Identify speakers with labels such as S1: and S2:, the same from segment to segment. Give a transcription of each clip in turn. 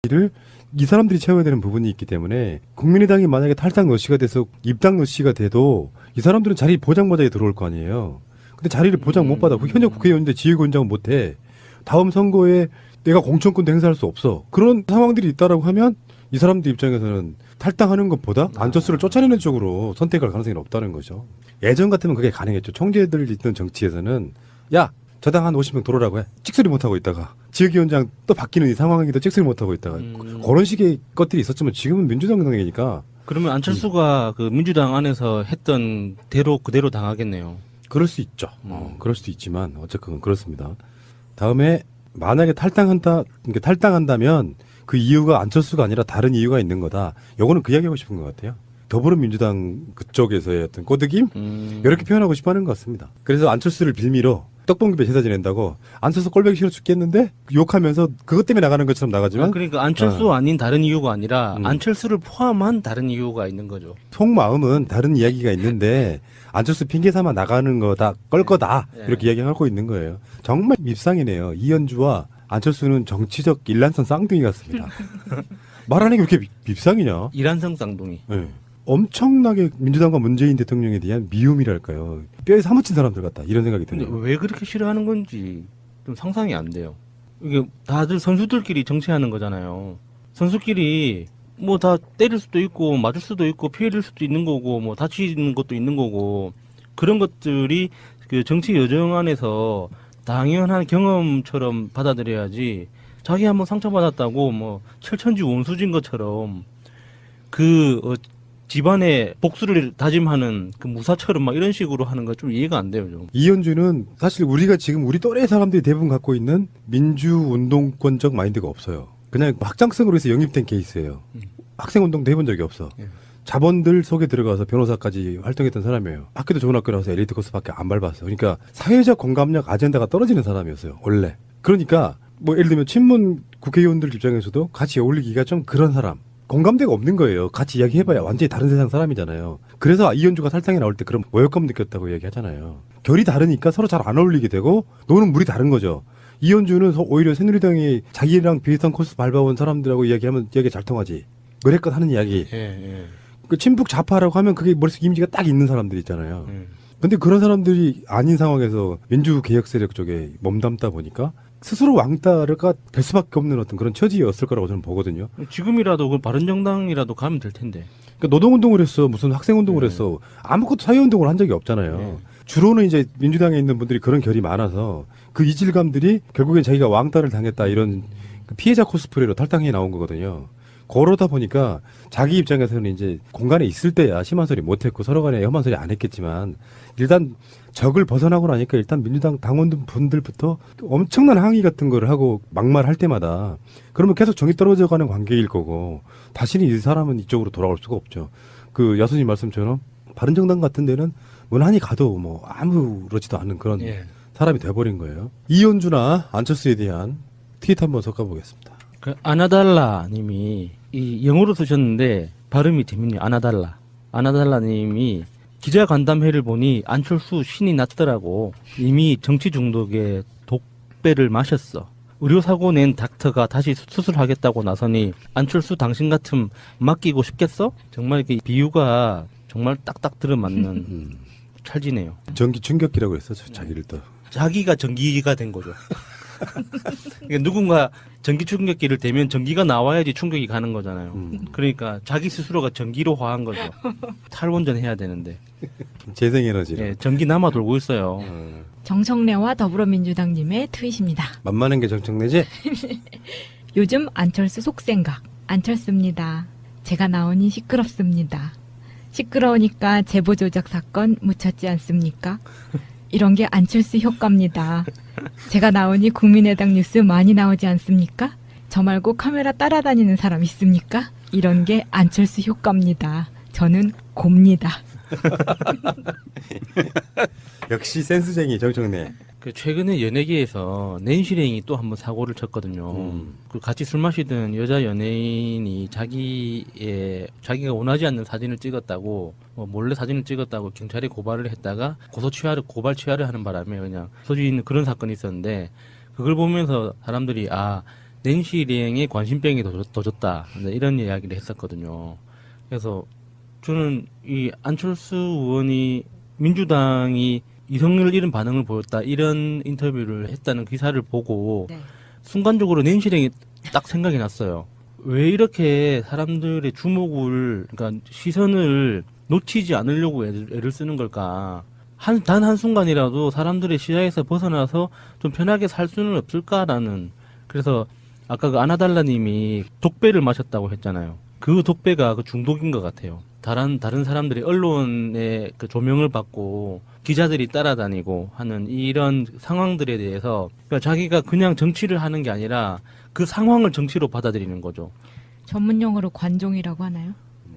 S1: 를 이 사람들이 채워야 되는 부분이 있기 때문에 국민의당이 만약에 탈당 노시가 돼서 입당 노시가 돼도 이 사람들은 자리 보장받아야 들어올 거 아니에요. 근데 자리를 보장 못 받아. 현역 국회의원인데 지휘권장은 못해. 다음 선거에 내가 공천권도 행사할 수 없어. 그런 상황들이 있다라고 하면 이 사람들 입장에서는 탈당하는 것보다 안철수를 쫓아내는 쪽으로 선택할 가능성이 높다는 거죠. 예전 같으면 그게 가능했죠. 총재들 있던 정치에서는 야, 저당 한 50명 들어오라고 해. 찍소리 못하고 있다가 지역위원장 또 바뀌는 이 상황에도 찍소리 못하고 있다가 그런 식의 것들이 있었지만 지금은 민주당 당이니까.
S2: 그러면 안철수가 그 민주당 안에서 했던 대로 그대로 당하겠네요.
S1: 그럴 수 있죠. 그럴 수도 있지만 어쨌건 그렇습니다. 다음에 만약에 탈당한다면 그 이유가 안철수가 아니라 다른 이유가 있는 거다. 요거는 그 이야기하고 싶은 것 같아요. 더불어민주당 그쪽에서의 어떤 꼬드김? 이렇게 표현하고 싶어 하는 것 같습니다. 그래서 안철수를 빌미로 떡볶이배 제사 지낸다고 안철수 꼴보기 싫어 죽겠는데 욕하면서 그것 때문에 나가는 것처럼 나가지만
S2: 그러니까 안철수 아닌 다른 이유가 아니라 안철수를 포함한 다른 이유가 있는 거죠.
S1: 속마음은 다른 이야기가 있는데 안철수 핑계 삼아 나가는 거다 껄 거다 이렇게 이야기하고 있는 거예요. 정말 밉상이네요. 이현주와 안철수는 정치적 일란성 쌍둥이 같습니다. 말하는 게 왜 이렇게 밉상이냐.
S2: 이란성 쌍둥이.
S1: 네. 엄청나게 민주당과 문재인 대통령에 대한 미움이랄까요. 뼈에 사무친 사람들 같다 이런 생각이
S2: 근데
S1: 드네요.
S2: 왜 그렇게 싫어하는 건지 좀 상상이 안 돼요. 이게 다들 선수들끼리 정치하는 거잖아요. 선수끼리 뭐 다 때릴 수도 있고 맞을 수도 있고 피해를 수도 있는 거고 뭐 다치는 것도 있는 거고 그런 것들이 그 정치 여정 안에서 당연한 경험처럼 받아들여야지. 자기 한번 상처받았다고 뭐 철천지 원수진 것처럼 집안의 복수를 다짐하는 그 무사처럼 막 이런 식으로 하는 거 좀 이해가 안 돼요, 좀.
S1: 이현주는 사실 우리가 지금 우리 또래 사람들이 대부분 갖고 있는 민주운동권적 마인드가 없어요. 그냥 확장성으로 해서 영입된 케이스예요. 학생운동도 해본 적이 없어.
S2: 예.
S1: 자본들 속에 들어가서 변호사까지 활동했던 사람이에요. 학교도 좋은 학교 나와서 엘리트 코스밖에 안 밟았어요. 그러니까 사회적 공감력 아젠다가 떨어지는 사람이었어요, 원래. 그러니까 뭐 예를 들면 친문 국회의원들 입장에서도 같이 어울리기가 좀 그런 사람. 공감대가 없는 거예요. 같이 이야기해봐야 완전히 다른 세상 사람이잖아요. 그래서 이현주가 탈당에 나올 때 그런 모욕감 느꼈다고 이야기하잖아요. 결이 다르니까 서로 잘 안 어울리게 되고 노는 물이 다른 거죠. 이현주는 오히려 새누리당이 자기랑 비슷한 코스 밟아온 사람들하고 이야기하면 이야기 잘 통하지. 그랬건 하는 이야기.
S2: 예.
S1: 그 친북 좌파라고 하면 그게 머릿속 이미지가 딱 있는 사람들 있잖아요. 근데 그런 사람들이 아닌 상황에서 민주개혁 세력 쪽에 몸담다 보니까 스스로 왕따가 될 수밖에 없는 어떤 그런 처지였을 거라고 저는 보거든요.
S2: 지금이라도 그 바른정당이라도 가면 될 텐데.
S1: 그러니까 노동운동을 했어, 무슨 학생운동을 했어, 아무것도 사회운동을 한 적이 없잖아요. 주로는 이제 민주당에 있는 분들이 그런 결이 많아서 그 이질감들이 결국엔 자기가 왕따를 당했다 이런 그 피해자 코스프레로 탈당해 나온 거거든요. 그러다 보니까 자기 입장에서는 이제 공간에 있을 때야 심한 소리 못했고 서로 간에 험한 소리 안 했겠지만 일단 적을 벗어나고 나니까 일단 민주당 당원분들부터 엄청난 항의 같은 거를 하고 막말할 때마다 그러면 계속 정이 떨어져가는 관계일 거고 다시는 이 사람은 이쪽으로 돌아올 수가 없죠. 그 야수님 말씀처럼 바른정당 같은 데는 무난히 가도 뭐 아무렇지도 않은 그런 사람이 돼버린 거예요. 이현주나 안철수에 대한 트윗 한번 섞어보겠습니다.
S2: 그 아나달라 님이 이 영어로 쓰셨는데 발음이 재밌네요. 아나달라 님이 기자 간담회를 보니 안철수 신이 났더라고. 이미 정치 중독에 독배를 마셨어. 의료사고 낸 닥터가 다시 수술하겠다고 나서니 안철수 당신 같음 맡기고 싶겠어? 정말 이렇게 비유가 정말 딱딱 들어맞는 찰지네요.
S1: 전기 충격기라고 했었죠. 자기를 또.
S2: 자기가 전기가 된 거죠. 그러니까 누군가 전기 충격기를 대면 전기가 나와야지 충격이 가는 거잖아요. 그러니까 자기 스스로가 전기로 화한 거죠. 탈원전 해야 되는데.
S1: 재생에너지로.
S2: 예, 전기 남아 돌고 있어요.
S3: 정청래와 더불어민주당님의 트윗입니다.
S1: 만만한 게 정청래지?
S3: 요즘 안철수 속생각. 안철수입니다. 제가 나오니 시끄럽습니다. 시끄러우니까 제보 조작 사건 묻혔지 않습니까? 이런 게 안철수 효과입니다. 제가 나오니 국민의당 뉴스 많이 나오지 않습니까? 저 말고 카메라 따라다니는 사람 있습니까? 이런 게 안철수 효과입니다. 저는 곱니다.
S1: 역시 센스쟁이 정청래.
S2: 그 최근에 연예계에서 낸시랭이 또 한번 사고를 쳤거든요. 그 같이 술 마시던 여자 연예인이 자기가 원하지 않는 사진을 찍었다고 몰래 사진을 찍었다고 경찰에 고발을 했다가 고발 취하를 하는 바람에 그냥 소지 있는 그런 사건이 있었는데 그걸 보면서 사람들이 낸시 랭의 관심병이 더 졌다. 이런 이야기를 했었거든요. 그래서 저는 이 안철수 의원이 민주당이 이성을 잃은 반응을 보였다. 이런 인터뷰를 했다는 기사를 보고
S3: 네.
S2: 순간적으로 낸시 랭이 딱 생각이 났어요. 왜 이렇게 사람들의 주목을, 그러니까 시선을 놓치지 않으려고 애를 쓰는 걸까? 단 한순간이라도 사람들의 시야에서 벗어나서 좀 편하게 살 수는 없을까라는. 그래서 아까 그 아나달라님이 독배를 마셨다고 했잖아요. 그 독배가 그 중독인 것 같아요. 다른 사람들이 언론의 그 조명을 받고 기자들이 따라다니고 하는 이런 상황들에 대해서 그러니까 자기가 그냥 정치를 하는 게 아니라 그 상황을 정치로 받아들이는 거죠.
S3: 전문 용어로 관종이라고 하나요?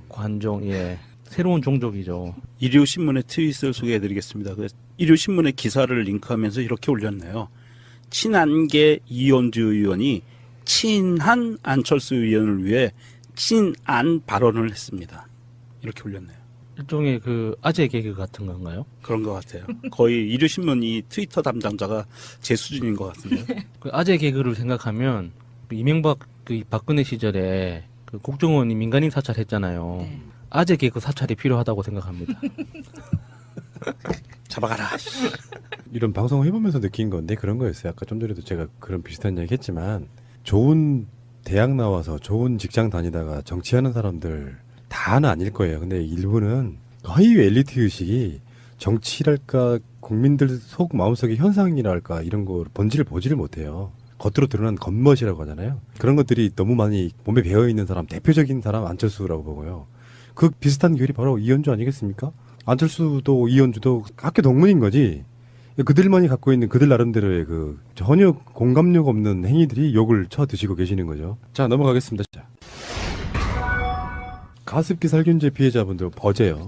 S2: 관종, 예. 새로운 종족이죠.
S4: 일요신문의 트윗을 소개해드리겠습니다. 일요신문의 기사를 링크하면서 이렇게 올렸네요. 친한계 이현주 의원이 친한 안철수 의원을 위해 친안 발언을 했습니다. 이렇게 올렸네요.
S2: 일종의 그 아재 개그 같은 건가요?
S4: 그런 것 같아요. 거의 일요신문이 트위터 담당자가 제 수준인 것 같은데요.
S2: 그 아재 개그를 생각하면 그 이명박 그 박근혜 시절에 그 국정원이 민간인 사찰했잖아요.
S3: 네.
S2: 아재 개그 사찰이 필요하다고 생각합니다.
S4: 잡아가라.
S1: 이런 방송을 해보면서 느낀 건데 그런 거였어요. 아까 좀 전에도 제가 그런 비슷한 얘기 했지만 좋은 대학 나와서 좋은 직장 다니다가 정치하는 사람들 다는 아닐 거예요. 근데 일부는 거의 엘리트 의식이 정치랄까 국민들 속 마음속의 현상이랄까 이런 거 본질을 보지를 못해요. 겉으로 드러난 겉멋이라고 하잖아요. 그런 것들이 너무 많이 몸에 배어있는 사람, 대표적인 사람 안철수라고 보고요. 그 비슷한 결이 바로 이현주 아니겠습니까? 안철수도 이현주도 학교 동문인 거지. 그들만이 갖고 있는 그들 나름대로의 그 전혀 공감력 없는 행위들이 욕을 쳐 드시고 계시는 거죠. 자, 넘어가겠습니다. 자. 가습기 살균제 피해자분들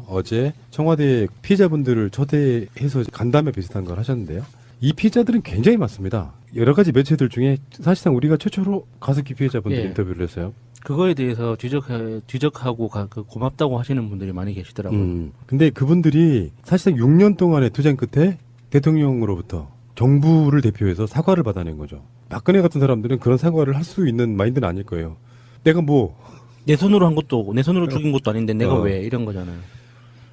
S1: 어제 청와대 피해자분들을 초대해서 간담회 비슷한 걸 하셨는데요. 이 피해자들은 굉장히 많습니다. 여러 가지 매체들 중에 사실상 우리가 최초로 가습기 피해자분들
S2: 예.
S1: 인터뷰를 했어요.
S2: 그거에 대해서 지적하고 고맙다고 하시는 분들이 많이 계시더라고요.
S1: 근데 그분들이 사실상 6년 동안의 투쟁 끝에 대통령으로부터 정부를 대표해서 사과를 받아낸 거죠. 박근혜 같은 사람들은 그런 사과를 할 수 있는 마인드는 아닐 거예요. 내가 뭐
S2: 내 손으로 한 것도 내 손으로 죽인 것도 아닌데 내가 왜 이런 거잖아요.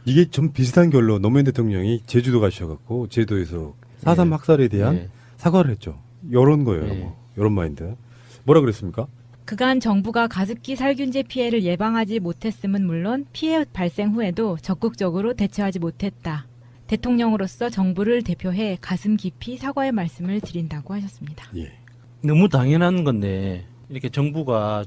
S1: 이게 좀 비슷한 결로 노무현 대통령이 제주도 가셔갖고 제주도에서 4.3 학살에 대한
S2: 예.
S1: 사과를 했죠. 이런 거예요.
S2: 예.
S1: 뭐. 이런 마인드. 뭐라 그랬습니까?
S3: 그간 정부가 가습기 살균제 피해를 예방하지 못했음은 물론 피해 발생 후에도 적극적으로 대처하지 못했다. 대통령으로서 정부를 대표해 가슴 깊이 사과의 말씀을 드린다고 하셨습니다.
S1: 예.
S2: 너무 당연한 건데 이렇게 정부가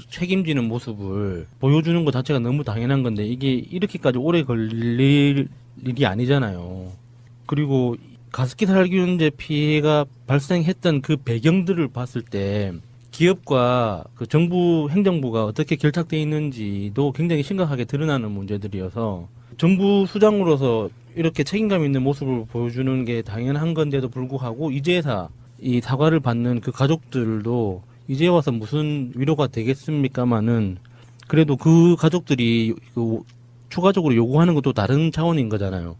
S2: 책임지는 모습을 보여주는 것 자체가 너무 당연한 건데 이게 이렇게까지 오래 걸릴 일이 아니잖아요. 그리고 가습기 살균제 피해가 발생했던 그 배경들을 봤을 때 기업과 그 정부 행정부가 어떻게 결탁되어 있는지도 굉장히 심각하게 드러나는 문제들이어서 정부 수장으로서 이렇게 책임감 있는 모습을 보여주는 게 당연한 건데도 불구하고 이제야 이 사과를 받는 그 가족들도 이제 와서 무슨 위로가 되겠습니까마는 그래도 그 가족들이 그 추가적으로 요구하는 것도 다른 차원인 거잖아요.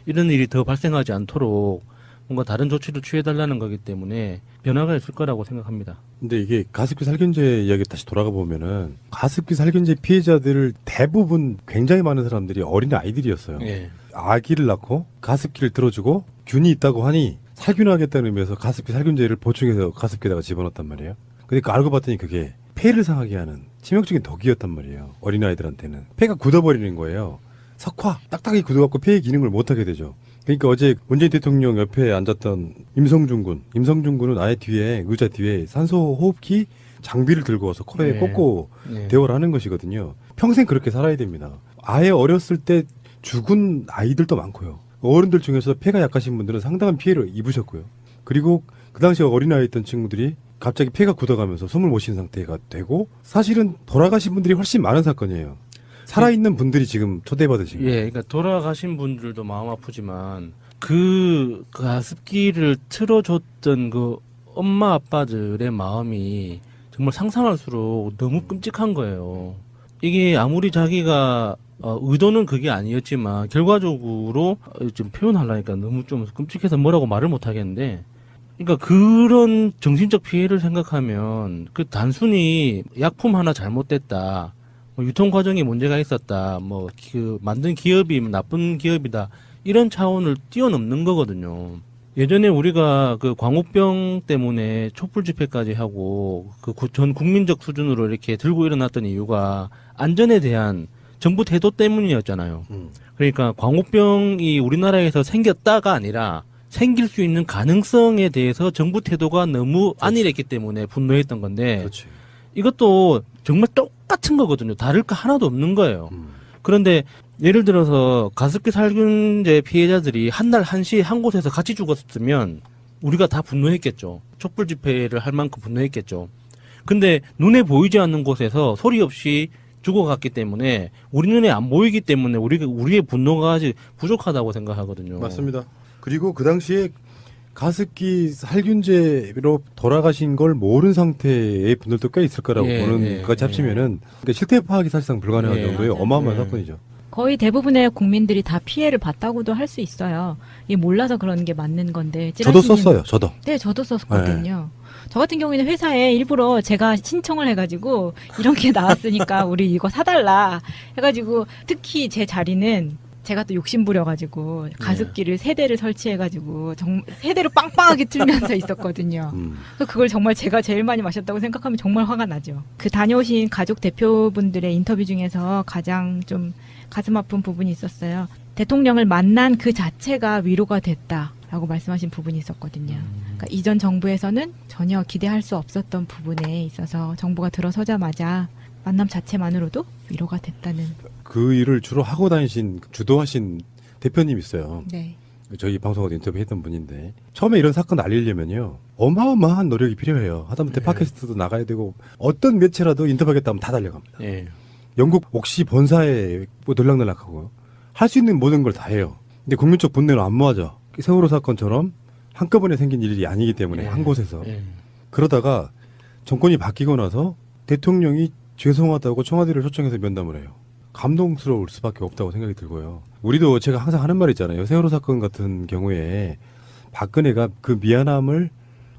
S2: 이런 일이 더 발생하지 않도록 뭔가 다른 조치를 취해달라는 거기 때문에 변화가 있을 거라고 생각합니다.
S1: 근데 이게 가습기 살균제 이야기 다시 돌아가 보면은 가습기 살균제 피해자들 대부분 굉장히 많은 사람들이 어린 아이들이었어요.
S2: 예.
S1: 아기를 낳고 가습기를 들어주고 균이 있다고 하니 살균하겠다는 의미에서 가습기 살균제를 보충해서 가습기에다가 집어넣었단 말이에요. 근데 알고 봤더니 그게 폐를 상하게 하는 치명적인 독이었단 말이에요. 어린아이들한테는. 폐가 굳어버리는 거예요. 석화 딱딱하게 굳어갖고 폐의 기능을 못하게 되죠. 그러니까 어제 문재인 대통령 옆에 앉았던 임성준 군은 아예 뒤에 의자 뒤에 산소 호흡기 장비를 들고 와서 코에
S2: 네.
S1: 꽂고
S2: 네.
S1: 대화를 하는 것이거든요. 평생 그렇게 살아야 됩니다. 아예 어렸을 때 죽은 아이들도 많고요. 어른들 중에서 폐가 약하신 분들은 상당한 피해를 입으셨고요. 그리고 그 당시에 어린아이였던 친구들이 갑자기 폐가 굳어가면서 숨을 못 쉬는 상태가 되고 사실은 돌아가신 분들이 훨씬 많은 사건이에요. 살아있는 분들이 지금 초대받으신 거예요.
S2: 예, 그러니까 돌아가신 분들도 마음 아프지만 그 가습기를 틀어줬던 그 엄마 아빠들의 마음이 정말 상상할수록 너무 끔찍한 거예요. 이게 아무리 자기가 의도는 그게 아니었지만 결과적으로 좀 표현하려니까 너무 좀 끔찍해서 뭐라고 말을 못 하겠는데 그러니까 그런 정신적 피해를 생각하면 그 단순히 약품 하나 잘못됐다, 뭐 유통 과정에 문제가 있었다, 뭐 그 만든 기업이 나쁜 기업이다 이런 차원을 뛰어넘는 거거든요. 예전에 우리가 그 광우병 때문에 촛불 집회까지 하고 그 전 국민적 수준으로 이렇게 들고 일어났던 이유가 안전에 대한 정부 태도 때문이었잖아요. 그러니까 광우병이 우리나라에서 생겼다가 아니라 생길 수 있는 가능성에 대해서 정부 태도가 너무 안일했기 때문에 분노했던 건데
S1: 그렇지.
S2: 이것도 정말 똑같은 거거든요. 다를 거 하나도 없는 거예요. 그런데 예를 들어서 가습기 살균제 피해자들이 한 날 한시 한 곳에서 같이 죽었으면 우리가 다 분노했겠죠. 촛불 집회를 할 만큼 분노했겠죠. 근데 눈에 보이지 않는 곳에서 소리 없이 죽어갔기 때문에 우리 눈에 안 보이기 때문에 우리의 분노가 아직 부족하다고 생각하거든요.
S1: 맞습니다. 그리고 그 당시에 가습기 살균제로 돌아가신 걸 모르는 상태의 분들도 꽤 있을 거라고
S2: 예,
S1: 보는
S2: 예,
S1: 것까지 합치면은 그러니까 실태 파악이 사실상 불가능한
S2: 예,
S1: 정도의
S3: 맞아요.
S1: 어마어마한
S2: 예.
S1: 사건이죠.
S3: 거의 대부분의 국민들이 다 피해를 봤다고도 할 수 있어요. 이게 몰라서 그러는 게 맞는 건데.
S1: 저도
S3: 찌라시님-
S1: 썼어요. 저도.
S3: 네, 저도 썼거든요. 저 같은 경우에는 회사에 일부러 제가 신청을 해가지고 이런 게 나왔으니까 우리 이거 사달라 해가지고 특히 제 자리는 제가 또 욕심부려가지고 가습기를 3대를 설치해가지고 세 대로 빵빵하게 틀면서 있었거든요. 그래서 그걸 정말 제가 제일 많이 마셨다고 생각하면 정말 화가 나죠. 그 다녀오신 가족 대표분들의 인터뷰 중에서 가장 좀 가슴 아픈 부분이 있었어요. 대통령을 만난 그 자체가 위로가 됐다라고 말씀하신 부분이 있었거든요. 그러니까 이전 정부에서는 전혀 기대할 수 없었던 부분에 있어서 정부가 들어서자마자 만남 자체만으로도 위로가 됐다는.
S1: 그 일을 주로 하고 다니신 주도하신 대표님 있어요.
S3: 네.
S1: 저희 방송에도 인터뷰했던 분인데 처음에 이런 사건 알리려면요 어마어마한 노력이 필요해요. 하다못해 팟캐스트도 나가야 되고 어떤 매체라도 인터뷰하겠다 하면 다 달려갑니다.
S2: 예.
S1: 영국 옥시 본사에 뭐 들락날락하고 할 수 있는 모든 걸 다 해요. 근데 국민적 분노는 안 모아져. 세월호 사건처럼 한꺼번에 생긴 일이 아니기 때문에 한 곳에서
S2: 예.
S1: 그러다가 정권이 바뀌고 나서 대통령이 죄송하다고 청와대를 초청해서 면담을 해요. 감동스러울 수밖에 없다고 생각이 들고요. 우리도 제가 항상 하는 말 있잖아요. 세월호 사건 같은 경우에 박근혜가 그 미안함을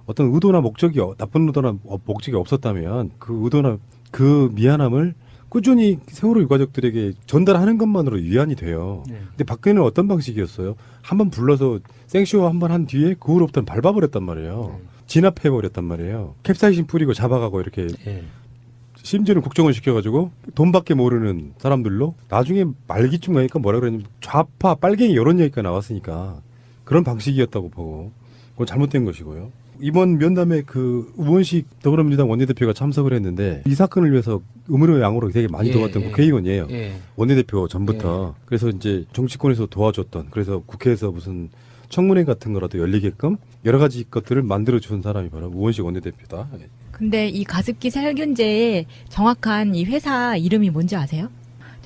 S1: 어떤 의도나 목적이 나쁜 의도나 목적이 없었다면 그 의도나 그 미안함을 꾸준히 세월호 유가족들에게 전달하는 것만으로 위안이 돼요.
S2: 네.
S1: 근데 박근혜는 어떤 방식이었어요? 한번 불러서 생쇼 한 번 한 뒤에 그 후로부터는 밟아버렸단 말이에요. 진압해버렸단 말이에요. 캡사이신 뿌리고 잡아가고 이렇게
S2: 예.
S1: 심지어는 국정원 시켜가지고 돈밖에 모르는 사람들로 나중에 말기쯤 가니까 뭐라 그러냐면 좌파 빨갱이 이런 얘기가 나왔으니까 그런 방식이었다고 보고 그건 잘못된 것이고요. 이번 면담에 그 우원식 더불어민주당 원내대표가 참석을 했는데 이 사건을 위해서 음으로 양으로 되게 많이
S2: 예,
S1: 도왔던
S2: 예.
S1: 국회의원이에요.
S2: 예.
S1: 원내대표 전부터. 그래서 이제 정치권에서 도와줬던 그래서 국회에서 무슨 청문회 같은 거라도 열리게끔 여러 가지 것들을 만들어준 사람이 바로 우원식 원내대표다.
S3: 근데 이 가습기 살균제의 정확한 이 회사 이름이 뭔지 아세요?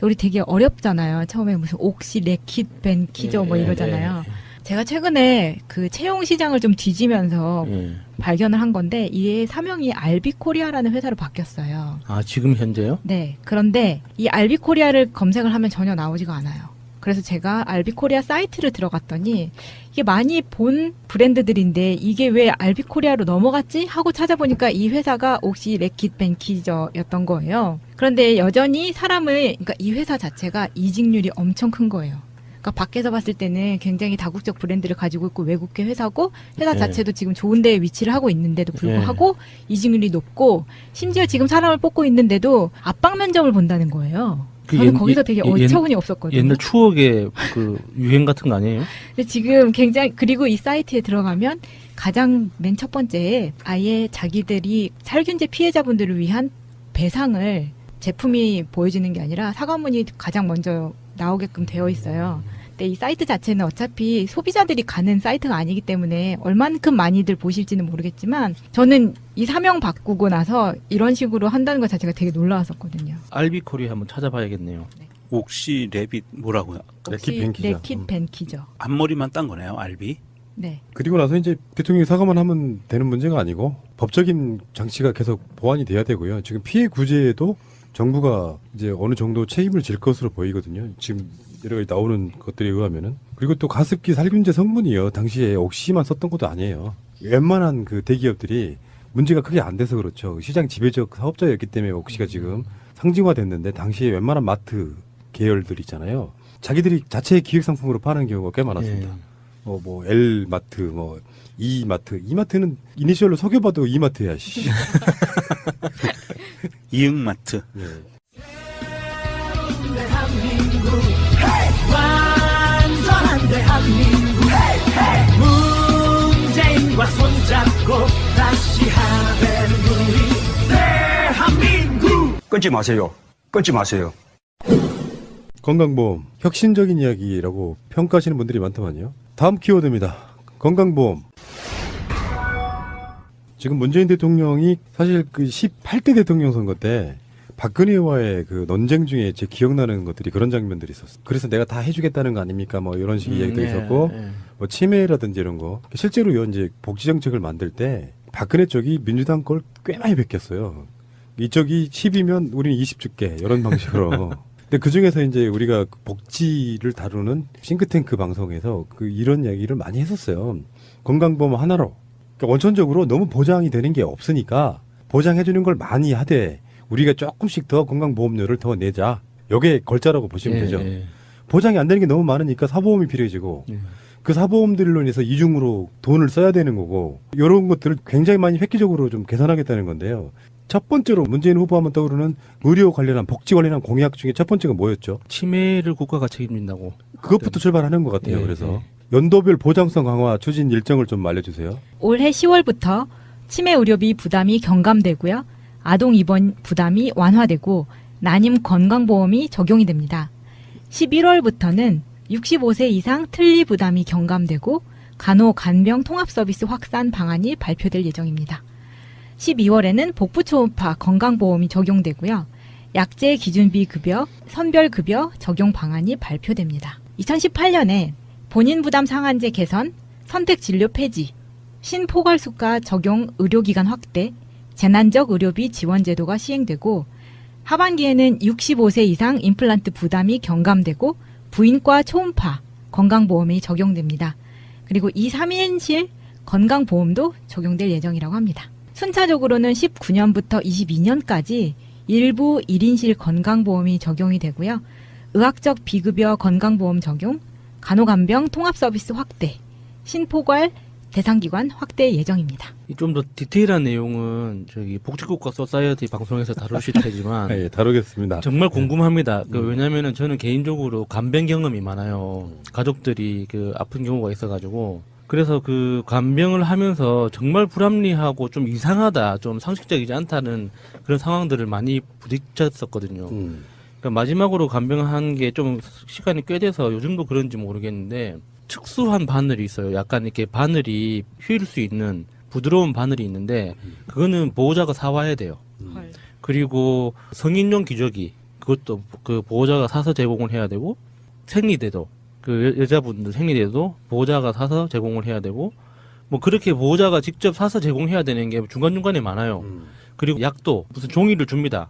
S3: 우리 되게 어렵잖아요. 처음에 무슨 옥시, 레킷, 벤키저 뭐
S2: 예,
S3: 이러잖아요. 제가 최근에 그 채용 시장을 좀 뒤지면서
S2: 예.
S3: 발견을 한 건데 이게 사명이 알비코리아라는 회사로 바뀌었어요.
S2: 아, 지금 현재요?
S3: 네. 그런데 이 알비코리아를 검색을 하면 전혀 나오지가 않아요. 그래서 제가 알비코리아 사이트를 들어갔더니 이게 많이 본 브랜드들인데 이게 왜 알비코리아로 넘어갔지? 하고 찾아보니까 이 회사가 옥시, 레킷, 벤키저였던 거예요. 그런데 여전히 그러니까 이 회사 자체가 이직률이 엄청 큰 거예요. 그러니까 밖에서 봤을 때는 굉장히 다국적 브랜드를 가지고 있고 외국계 회사고 회사
S2: 예.
S3: 자체도 지금 좋은 데에 위치를 하고 있는데도 불구하고 이직률이 높고 심지어 지금 사람을 뽑고 있는데도 압박 면접을 본다는 거예요.
S2: 그
S3: 저는
S2: 옛-
S3: 거기서 되게
S2: 옛-
S3: 어처구니 없었거든요.
S2: 옛날 추억의 그 유행 같은 거 아니에요?
S3: 근데 지금 굉장히 그리고 이 사이트에 들어가면 가장 맨 첫 번째에 아예 자기들이 살균제 피해자분들을 위한 배상을 제품이 보여지는 게 아니라 사과문이 가장 먼저 나오게끔 되어 있어요. 근데 이 사이트 자체는 어차피 소비자들이 가는 사이트가 아니기 때문에 얼만큼 많이들 보실지는 모르겠지만 저는 이 사명 바꾸고 나서 이런 식으로 한다는 것 자체가 되게 놀라웠었거든요.
S2: 알비코리 한번 찾아봐야겠네요.
S4: 옥시 레빗 뭐라고요?
S1: 레킷 벤키저.
S3: 레킷 벤키저.
S4: 앞머리만 딴 거네요. 알비.
S3: 네.
S1: 그리고 나서 이제 대통령이 사과만 하면 되는 문제가 아니고 법적인 장치가 계속 보완이 돼야 되고요. 지금 피해 구제에도 정부가 이제 어느 정도 책임을 질 것으로 보이거든요. 지금 여러 가지 나오는 것들에 의하면은. 그리고 또 가습기 살균제 성분이요. 당시에 옥시만 썼던 것도 아니에요. 웬만한 그 대기업들이 문제가 크게 안 돼서 그렇죠. 시장 지배적 사업자였기 때문에 옥시가 지금 상징화됐는데 당시에 웬만한 마트 계열들 있잖아요. 자기들이 자체 기획 상품으로 파는 경우가 꽤 많았습니다.
S2: 예.
S1: 뭐 L 마트, 뭐 E 마트, E 마트는 이니셜로 속여봐도 E 마트야. 씨.
S4: 이응마트.
S1: 예.
S5: 완전한 대한민국 문재인과 손잡고 다시 하는 우리 대한민국.
S6: 끊지 마세요. 끊지 마세요.
S1: 건강보험 혁신적인 이야기라고 평가하시는 분들이 많더만요. 다음 키워드입니다. 건강보험. 지금 문재인 대통령이 사실 그 18대 대통령 선거 때 박근혜와의 그 논쟁 중에 제 기억나는 것들이 그런 장면들이 있었어요. 그래서 내가 다 해주겠다는 거 아닙니까? 뭐 이런 식의 이야기도
S2: 예,
S1: 있었고,
S2: 예.
S1: 뭐 치매라든지 이런 거. 실제로 이제 복지 정책을 만들 때 박근혜 쪽이 민주당 걸 꽤 많이 베꼈어요. 이쪽이 10이면 우리는 20 줄게 이런 방식으로. 근데 그 중에서 이제 우리가 복지를 다루는 싱크탱크 방송에서 그 이런 얘기를 많이 했었어요. 건강보험 하나로. 그러니까 원천적으로 너무 보장이 되는 게 없으니까 보장해주는 걸 많이 하되 우리가 조금씩 더 건강보험료를 더 내자. 요게 걸자라고 보시면 되죠.
S2: 예.
S1: 보장이 안 되는 게 너무 많으니까 사보험이 필요해지고
S2: 예.
S1: 그 사보험들로 인해서 이중으로 돈을 써야 되는 거고 이런 것들을 굉장히 많이 획기적으로 좀 계산하겠다는 건데요. 첫 번째로 문재인 후보 하면 떠오르는 의료 관련한 복지 관련한 공약 중에 첫 번째가 뭐였죠?
S2: 치매를 국가가 책임진다고.
S1: 그것부터 출발하는 것 같아요.
S2: 예,
S1: 그래서 연도별 보장성 강화 추진 일정을 좀 알려주세요.
S3: 올해 10월부터 치매 의료비 부담이 경감되고요. 아동 입원 부담이 완화되고 난임 건강보험이 적용이 됩니다. 11월부터는 65세 이상 틀니 부담이 경감되고 간호-간병 통합서비스 확산 방안이 발표될 예정입니다. 12월에는 복부 초음파 건강보험이 적용되고요. 약제 기준비 급여, 선별급여 적용 방안이 발표됩니다. 2018년에 본인 부담 상한제 개선, 선택 진료 폐지, 신포괄수가 적용 의료기관 확대, 재난적 의료비 지원 제도가 시행되고 하반기에는 65세 이상 임플란트 부담이 경감되고 부인과 초음파 건강보험이 적용됩니다. 그리고 2, 3인실 건강보험도 적용될 예정이라고 합니다. 순차적으로는 19년부터 22년까지 일부 1인실 건강보험이 적용이 되고요. 의학적 비급여 건강보험 적용, 간호간병 통합서비스 확대, 신포괄 대상기관 확대 예정입니다.
S2: 좀 더 디테일한 내용은 저기 복지국가 소사이어티 방송에서 다루실 테지만
S1: 예, 다루겠습니다.
S2: 정말 궁금합니다. 왜냐면은 저는 개인적으로 간병 경험이 많아요. 가족들이 그 아픈 경우가 있어가지고 그래서 그 간병을 하면서 정말 불합리하고 좀 이상하다, 좀 상식적이지 않다는 그런 상황들을 많이 부딪혔었거든요. 그러니까 마지막으로 간병한 게 좀 시간이 꽤 돼서 요즘도 그런지 모르겠는데 특수한 바늘이 있어요. 약간 이렇게 바늘이 휘일 수 있는 부드러운 바늘이 있는데 그거는 보호자가 사와야 돼요. 그리고 성인용 기저귀 그것도 그 보호자가 사서 제공을 해야 되고 생리대도 그 여자분들 생리대도 보호자가 사서 제공을 해야 되고 뭐 그렇게 보호자가 직접 사서 제공해야 되는 게 중간중간에 많아요. 그리고 약도 무슨 종이를 줍니다.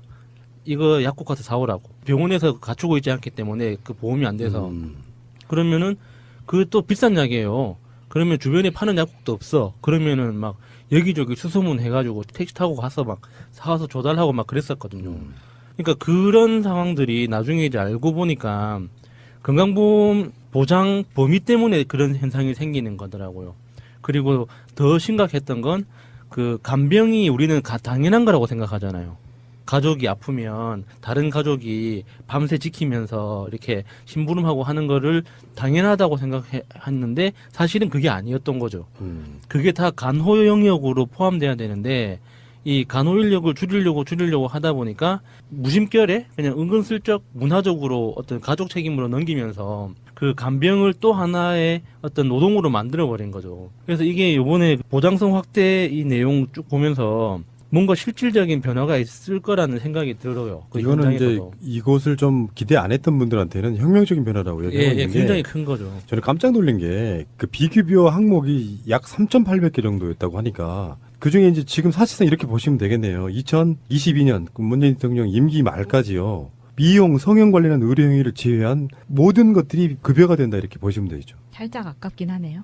S2: 이거 약국 가서 사오라고. 병원에서 갖추고 있지 않기 때문에 그 보험이 안 돼서 그러면은 그 또 비싼 약이에요. 그러면 주변에 파는 약국도 없어. 그러면은 막 여기저기 수소문 해가지고 택시 타고 가서 막 사와서 줘달라고 막 그랬었거든요. 그러니까 그런 상황들이 나중에 이제 알고 보니까 건강보험 보장 범위 때문에 그런 현상이 생기는 거더라고요. 그리고 더 심각했던 건 그 간병이 우리는 당연한 거라고 생각하잖아요. 가족이 아프면 다른 가족이 밤새 지키면서 이렇게 심부름하고 하는 거를 당연하다고 생각했는데 사실은 그게 아니었던 거죠. 그게 다 간호 영역으로 포함돼야 되는데 이 간호 인력을 줄이려고 하다 보니까 무심결에 그냥 은근슬쩍 문화적으로 어떤 가족 책임으로 넘기면서 그 간병을 또 하나의 어떤 노동으로 만들어버린 거죠. 그래서 이게 이번에 보장성 확대 이 내용 쭉 보면서 뭔가 실질적인 변화가 있을 거라는 생각이 들어요. 그
S1: 이거는 이제
S2: 현장에서도.
S1: 이것을 좀 기대 안 했던 분들한테는 혁명적인 변화라고 얘기하는 게
S2: 굉장히 큰 거죠.
S1: 저는 깜짝 놀란 게 그 비급여 항목이 약 3,800개 정도였다고 하니까 그중에 이제 지금 사실상 이렇게 보시면 되겠네요. 2022년 문재인 대통령 임기 말까지요. 미용, 성형 관련한 의료 행위를 제외한 모든 것들이 급여가 된다 이렇게 보시면 되죠.
S3: 살짝 아깝긴 하네요.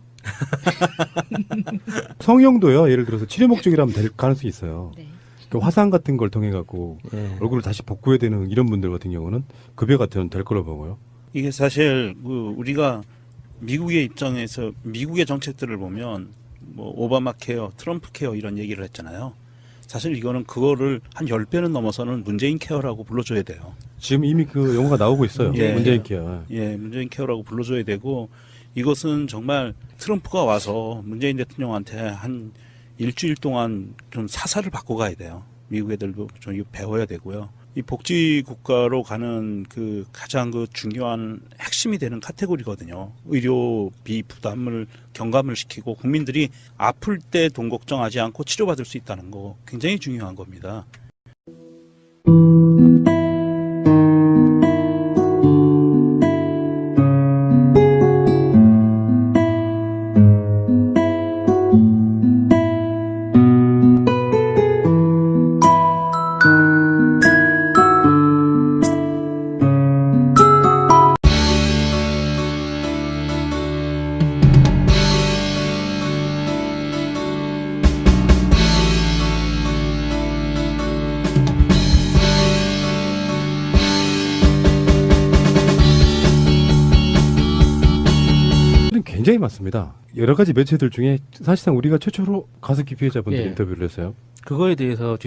S1: 성형도요. 예를 들어서 치료 목적이라면 될 가능성이 있어요.
S3: 네.
S1: 그 화상 같은 걸 통해 갖고
S2: 예.
S1: 얼굴을 다시 복구해야 되는 이런 분들 같은 경우는 급여가 될 걸로 보고요.
S4: 이게 사실 우리가 미국의 입장에서 미국의 정책들을 보면 뭐 오바마 케어, 트럼프 케어 이런 얘기를 했잖아요. 사실 이거는 그거를 한 10배는 넘어서는 문재인 케어라고 불러줘야 돼요.
S1: 지금 이미 그 용어가 나오고 있어요.
S4: 예.
S1: 문재인 케어.
S4: 예, 문재인 케어라고 불러줘야 되고 이것은 정말 트럼프가 와서 문재인 대통령한테 한 일주일 동안 좀 사사를 받고 가야 돼요. 미국 애들도 좀 이거 배워야 되고요. 이 복지 국가로 가는 그 가장 그 중요한 핵심이 되는 카테고리거든요. 의료비 부담을 경감을 시키고 국민들이 아플 때 돈 걱정하지 않고 치료받을 수 있다는 거 굉장히 중요한 겁니다.
S1: 굉장히 많습니다. 여러 가지 매체들 중에 사실상 우리가 최초로 가습기 피해자분들
S2: 예.
S1: 인터뷰를 했어요.
S2: 그거에 대해서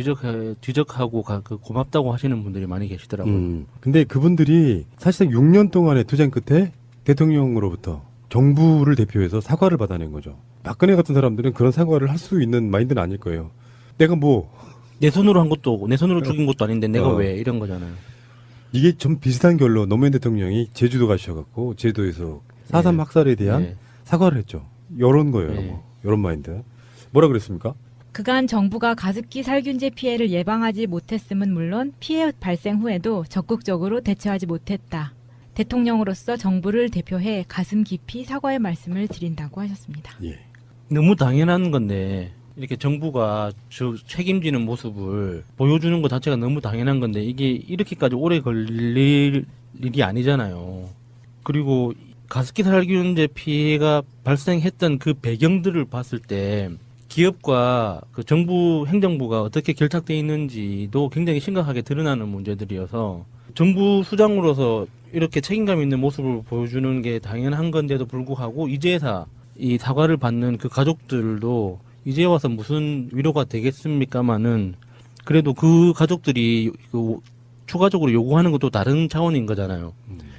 S2: 지적하고 고맙다고 하시는 분들이 많이 계시더라고요.
S1: 근데 그분들이 사실상 6년 동안의 투쟁 끝에 대통령으로부터 정부를 대표해서 사과를 받아낸 거죠. 박근혜 같은 사람들은 그런 사과를 할 수 있는 마인드는 아닐 거예요. 내가 뭐
S2: 내 손으로 한 것도 내 손으로 죽인 것도 아닌데 내가
S1: 어.
S2: 왜 이런 거잖아요.
S1: 이게 좀 비슷한 결로 노무현 대통령이 제주도 가셔갖고 제주도에서 4.3
S2: 예.
S1: 학살에 대한
S2: 예.
S1: 사과를 했죠. 이런 거예요.
S2: 예.
S1: 뭐. 이런 마인드. 뭐라 그랬습니까?
S3: 그간 정부가 가습기 살균제 피해를 예방하지 못했음은 물론 피해 발생 후에도 적극적으로 대처하지 못했다. 대통령으로서 정부를 대표해 가슴 깊이 사과의 말씀을 드린다고 하셨습니다.
S1: 예.
S2: 너무 당연한 건데 이렇게 정부가 책임지는 모습을 보여주는 것 자체가 너무 당연한 건데 이게 이렇게까지 오래 걸릴 일이 아니잖아요. 그리고 가습기 살균제 피해가 발생했던 그 배경들을 봤을 때 기업과 그 정부 행정부가 어떻게 결탁되어 있는지도 굉장히 심각하게 드러나는 문제들이어서 정부 수장으로서 이렇게 책임감 있는 모습을 보여주는 게 당연한 건데도 불구하고 이제야 이 사과를 받는 그 가족들도 이제 와서 무슨 위로가 되겠습니까마는 그래도 그 가족들이 그 추가적으로 요구하는 것도 다른 차원인 거잖아요.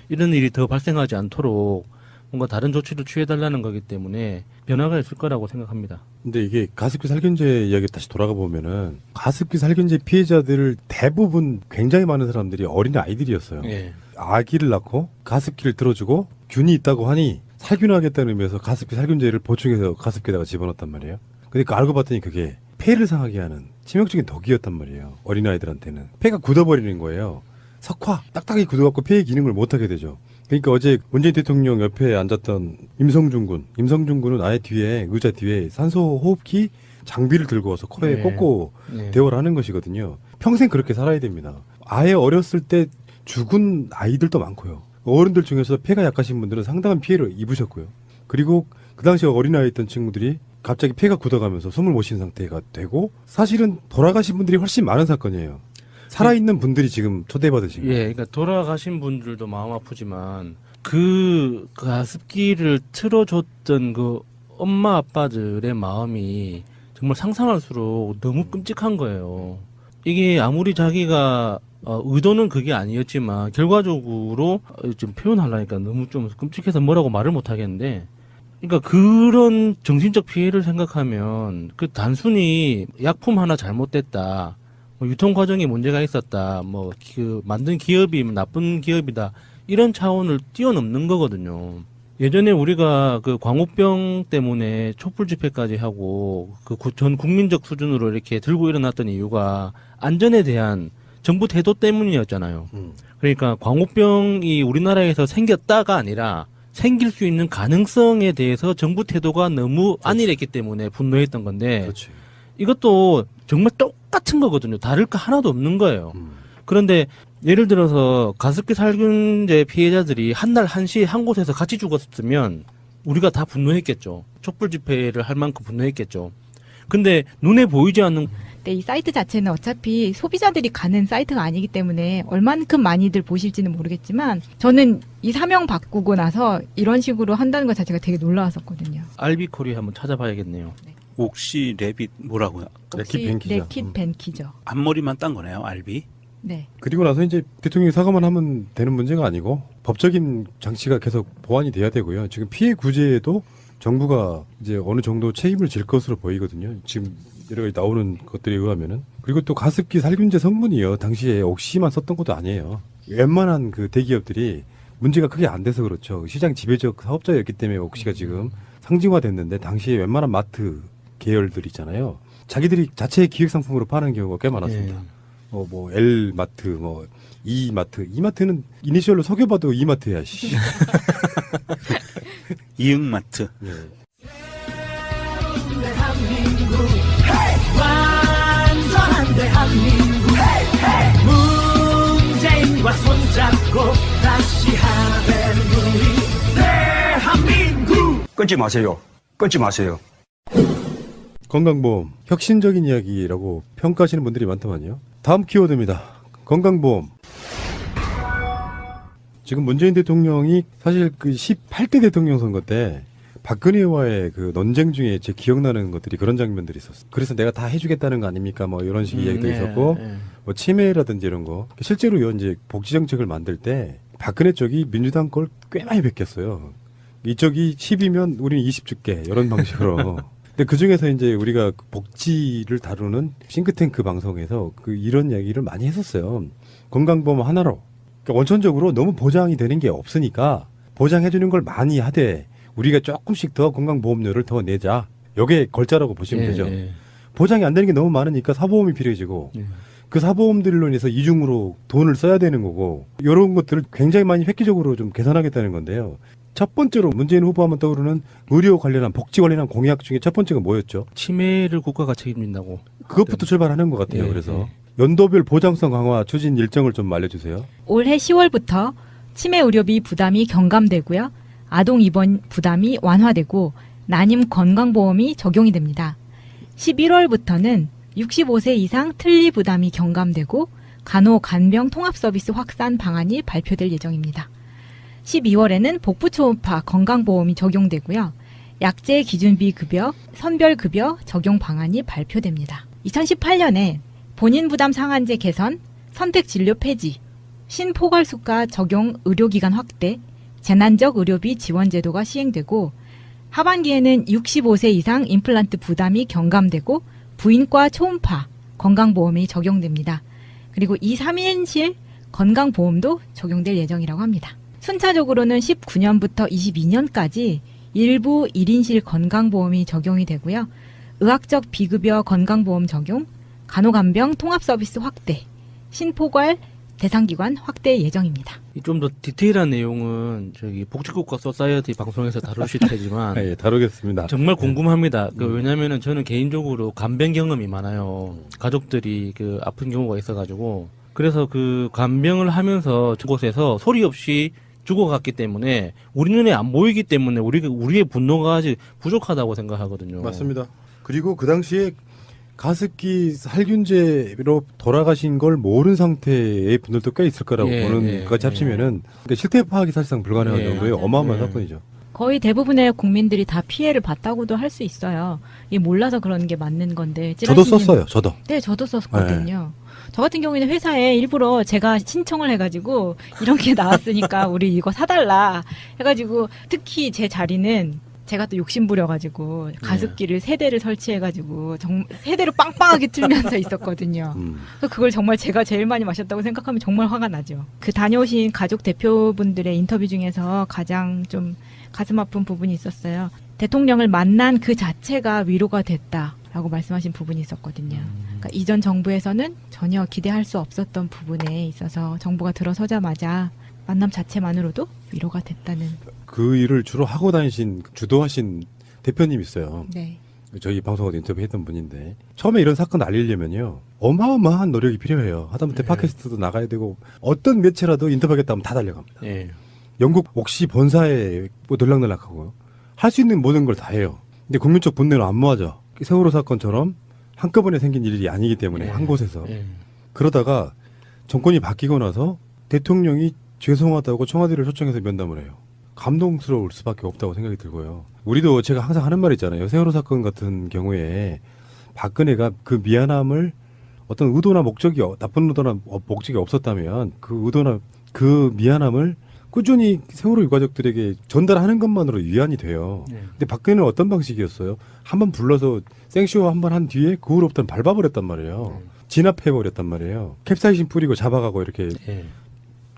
S2: 이런 일이 더 발생하지 않도록 뭔가 다른 조치를 취해달라는 거기 때문에 변화가 있을 거라고 생각합니다.
S1: 근데 이게 가습기 살균제 이야기 다시 돌아가 보면은 가습기 살균제 피해자들을 대부분 굉장히 많은 사람들이 어린 아이들이었어요.
S2: 예.
S1: 아기를 낳고 가습기를 들어주고 균이 있다고 하니 살균하겠다는 의미에서 가습기 살균제를 보충해서 가습기에다가 집어넣었단 말이에요. 근데 그 알고 봤더니 그게 폐를 상하게 하는 치명적인 독이었단 말이에요. 어린아이들한테는. 폐가 굳어버리는 거예요. 석화, 딱딱하게 굳어갖고 폐의 기능을 못하게 되죠. 그러니까 어제 문재인 대통령 옆에 앉았던 임성준 군은 아예 뒤에, 의자 뒤에 산소 호흡기 장비를 들고 와서 코에
S2: 네.
S1: 꽂고
S2: 네.
S1: 대화를 하는 것이거든요. 평생 그렇게 살아야 됩니다. 아예 어렸을 때 죽은 아이들도 많고요. 어른들 중에서 폐가 약하신 분들은 상당한 피해를 입으셨고요. 그리고 그 당시에 어린아이였던 친구들이 갑자기 폐가 굳어가면서 숨을 못 쉬는 상태가 되고 사실은 돌아가신 분들이 훨씬 많은 사건이에요. 살아있는 분들이 지금 초대받으신 거예요.
S2: 예, 그러니까 돌아가신 분들도 마음 아프지만 그 가습기를 틀어줬던 그 엄마 아빠들의 마음이 정말 상상할수록 너무 끔찍한 거예요. 이게 아무리 자기가 의도는 그게 아니었지만 결과적으로 좀 표현하려니까 너무 좀 끔찍해서 뭐라고 말을 못 하겠는데, 그러니까 그런 정신적 피해를 생각하면 그 단순히 약품 하나 잘못됐다, 뭐 유통 과정에 문제가 있었다, 뭐 그 만든 기업이 나쁜 기업이다, 이런 차원을 뛰어넘는 거거든요. 예전에 우리가 그 광우병 때문에 촛불 집회까지 하고 그 전 국민적 수준으로 이렇게 들고 일어났던 이유가 안전에 대한 정부 태도 때문이었잖아요. 그러니까 광우병이 우리나라에서 생겼다가 아니라 생길 수 있는 가능성에 대해서 정부 태도가 너무 안일했기 때문에 분노했던 건데,
S1: 그렇지.
S2: 이것도 정말 똑같은 거거든요. 다를 거 하나도 없는 거예요. 그런데 예를 들어서 가습기 살균제 피해자들이 한 날 한시 한 곳에서 같이 죽었으면 우리가 다 분노했겠죠. 촛불 집회를 할 만큼 분노했겠죠. 근데 눈에 보이지 않는
S3: 이 사이트 자체는 어차피 소비자들이 가는 사이트가 아니기 때문에 얼만큼 많이들 보실지는 모르겠지만 저는 이 사명 바꾸고 나서 이런 식으로 한다는 것 자체가 되게 놀라웠었거든요.
S2: 알비코리 한번 찾아봐야겠네요.
S4: 옥시 레빗 뭐라고요?
S1: 레킷 벤키죠.
S3: 레킷 벤키죠.
S4: 앞머리만 딴 거네요. 알비.
S3: 네.
S1: 그리고 나서 이제 대통령이 사과만 하면 되는 문제가 아니고 법적인 장치가 계속 보완이 돼야 되고요. 지금 피해 구제에도 정부가 이제 어느 정도 책임을 질 것으로 보이거든요. 지금 여러 가지 나오는 것들에 의하면은. 그리고 또 가습기 살균제 성분이요. 당시에 옥시만 썼던 것도 아니에요. 웬만한 그 대기업들이 문제가 크게 안 돼서 그렇죠. 시장 지배적 사업자였기 때문에 옥시가 지금 상징화됐는데 당시에 웬만한 마트 계열들 있잖아요. 자기들이 자체 기획 상품으로 파는 경우가 꽤 많았습니다. 뭐 L마트, 뭐 E마트. E마트는 이니셜로 속여봐도 E마트야. 씨.
S4: 이응마트.
S1: 예.
S5: 대한민국 완전한 대한민국 문재인과 손잡고 다시 하는 우리 대한민국.
S6: 끊지 마세요. 끊지 마세요.
S1: 건강보험 혁신적인 이야기라고 평가하시는 분들이 많더만요. 다음 키워드입니다. 건강보험. 지금 문재인 대통령이 사실 그 18대 대통령 선거 때 박근혜와의 그 논쟁 중에 제 기억나는 것들이 그런 장면들이 있었어요. 그래서 내가 다 해주겠다는 거 아닙니까? 뭐 이런 식의 이야기도 있었고, 뭐 치매라든지 이런 거. 실제로요, 이제 복지정책을 만들 때 박근혜 쪽이 민주당 걸 꽤 많이 베꼈어요. 이쪽이 10이면 우리는 20 줄게. 이런 방식으로. 근데 그 중에서 이제 우리가 복지를 다루는 싱크탱크 방송에서 그 이런 이야기를 많이 했었어요. 건강보험 하나로. 그러니까 원천적으로 너무 보장이 되는 게 없으니까 보장해주는 걸 많이 하되 우리가 조금씩 더 건강보험료를 더 내자. 요게 걸자라고 보시면 되죠. 보장이 안 되는 게 너무 많으니까 사보험이 필요해지고 그 사보험들로 인해서 이중으로 돈을 써야 되는 거고 이런 것들을 굉장히 많이 획기적으로 좀 개선하겠다는 건데요. 첫 번째로 문재인 후보하면 떠오르는 의료 관련한 복지 관련한 공약 중에 첫 번째가 뭐였죠?
S2: 치매를 국가가 책임진다고.
S1: 그것부터 출발하는 것 같아요. 그래서 연도별 보장성 강화 추진 일정을 좀 알려주세요.
S3: 올해 10월부터 치매 의료비 부담이 경감되고요. 아동 입원 부담이 완화되고 난임 건강보험이 적용이 됩니다. 11월부터는 65세 이상 틀니 부담이 경감되고 간호-간병 통합서비스 확산 방안이 발표될 예정입니다. 12월에는 복부 초음파 건강보험이 적용되고요. 약제 기준비 급여, 선별급여 적용 방안이 발표됩니다. 2018년에 본인 부담 상한제 개선, 선택진료 폐지, 신포괄수가 적용 의료기관 확대, 재난적 의료비 지원 제도가 시행되고 하반기에는 65세 이상 임플란트 부담이 경감되고 부인과 초음파 건강보험이 적용됩니다. 그리고 2, 3인실 건강보험도 적용될 예정이라고 합니다. 순차적으로는 19년부터 22년까지 일부 1인실 건강보험이 적용이 되고요. 의학적 비급여 건강보험 적용, 간호간병 통합서비스 확대, 신포괄 대상기관 확대 예정입니다.
S2: 좀 더 디테일한 내용은 저기 복지국가 소사이어티 방송에서 다루실 테지만
S1: 예, 다루겠습니다.
S2: 정말 궁금합니다. 왜냐면은 저는 개인적으로 간병 경험이 많아요. 가족들이 그 아픈 경우가 있어가지고 그래서 그 간병을 하면서 그곳에서 소리 없이 죽어갔기 때문에 우리 눈에 안 보이기 때문에 우리의 분노가 아직 부족하다고 생각하거든요.
S1: 맞습니다. 그리고 그 당시에 가습기 살균제로 돌아가신 걸 모르는 상태의 분들도 꽤 있을 거라고 보는 것까지 합치면은 그러니까 실태 파악이 사실상 불가능한 정도의 어마어마한 사건이죠.
S3: 거의 대부분의 국민들이 다 피해를 봤다고도 할 수 있어요. 이게 몰라서 그러는 게 맞는 건데.
S1: 저도 썼어요. 저도.
S3: 네, 저도 썼거든요. 저 같은 경우에는 회사에 일부러 제가 신청을 해가지고 이런 게 나왔으니까 우리 이거 사달라 해가지고 특히 제 자리는 제가 또 욕심부려가지고 가습기를 3대를 설치해가지고 세대로 빵빵하게 틀면서 있었거든요. 그걸 정말 제가 제일 많이 마셨다고 생각하면 정말 화가 나죠. 그 다녀오신 가족 대표분들의 인터뷰 중에서 가장 좀 가슴 아픈 부분이 있었어요. 대통령을 만난 그 자체가 위로가 됐다라고 말씀하신 부분이 있었거든요. 그러니까 이전 정부에서는 전혀 기대할 수 없었던 부분에 있어서 정부가 들어서자마자 만남 자체만으로도 위로가 됐다는.
S1: 그 일을 주로 하고 다니신 주도하신 대표님 있어요.
S3: 네.
S1: 저희 방송에도 인터뷰했던 분인데 처음에 이런 사건 알리려면요 어마어마한 노력이 필요해요. 하다못해 팟캐스트도 나가야 되고 어떤 매체라도 인터뷰하겠다 하면 다 달려갑니다. 영국 옥시 본사에 뭐 들락날락하고 할 수 있는 모든 걸 다 해요. 근데 국민적 분노는 안 모아져. 세월호 사건처럼 한꺼번에 생긴 일이 아니기 때문에 한 곳에서.
S2: 예.
S1: 그러다가 정권이 바뀌고 나서 대통령이 죄송하다고 청와대를 초청해서 면담을 해요. 감동스러울 수밖에 없다고 생각이 들고요. 우리도 제가 항상 하는 말 있잖아요. 세월호 사건 같은 경우에 박근혜가 그 미안함을 어떤 의도나 목적이 나쁜 의도나 목적이 없었다면 그 의도나 그 미안함을 꾸준히 세월호 유가족들에게 전달하는 것만으로 위안이 돼요.
S2: 네.
S1: 근데 박근혜는 어떤 방식이었어요? 한번 불러서 생쇼 한 번 한 뒤에 그 후로부터는 밟아버렸단 말이에요. 진압해버렸단 말이에요. 캡사이신 뿌리고 잡아가고 이렇게
S2: 예.